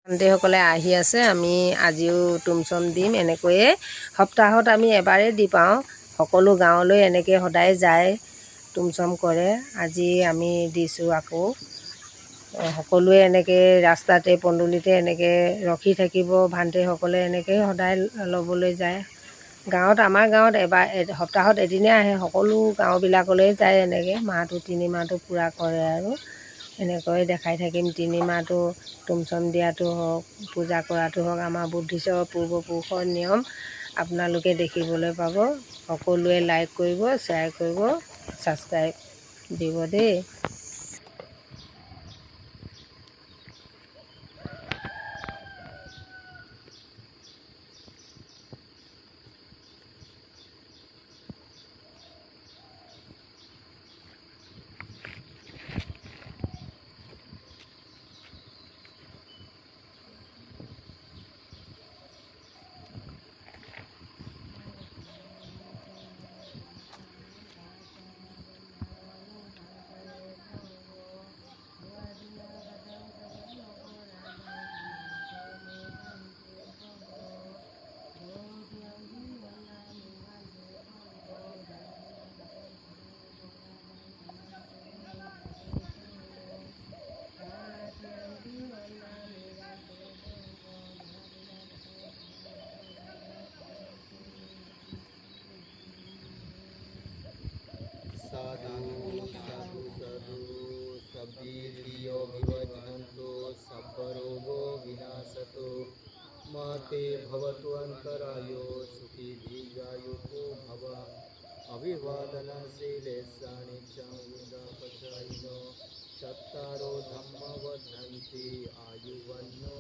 ভণ্টিসকলে আহি আছে। আমি আজিও তুমচম দিম। এনেকৈয়ে সপ্তাহত আমি এবাৰেই দি পাওঁ। সকলো গাঁৱলৈ এনেকৈ সদায় যায়, তুমচম কৰে। আজি আমি দিছোঁ আকৌ। সকলোৱে এনেকৈ ৰাস্তাতে পদূলিতে এনেকৈ ৰখি থাকিব। ভণ্টিসকলে এনেকৈ সদায় ল'বলৈ যায়। আমাৰ গাঁৱত সপ্তাহত এদিনে আহে। সকলো গাঁওবিলাকলৈ যায় এনেকৈ মাহটো 3 মাহটো পূৰা কৰে আৰু এনেকৈ দেখাই থাকিম। 3 মাহটো তুমচম দিয়াটো হওক, পূজা কৰাটো হওক, আমাৰ বুদ্ধিষ্টৰ পূৰ্বপুৰুষৰ নিয়ম আপোনালোকে দেখিবলৈ পাব। সকলোৱে লাইক কৰিব, শ্বেয়াৰ কৰিব, ছাবস্ক্ৰাইব দিব দেই। साधु साधु साधु सब्बीर्तियो विवज्जन्तु सब्बरोगो विनाशतु महते भवतु अन्तरायो सुखी दीर्घायुको भव अभिवादनशीलेशानि च उदापचारिणो चत्तारो धम्म वर्धन्ति आयुवन्नो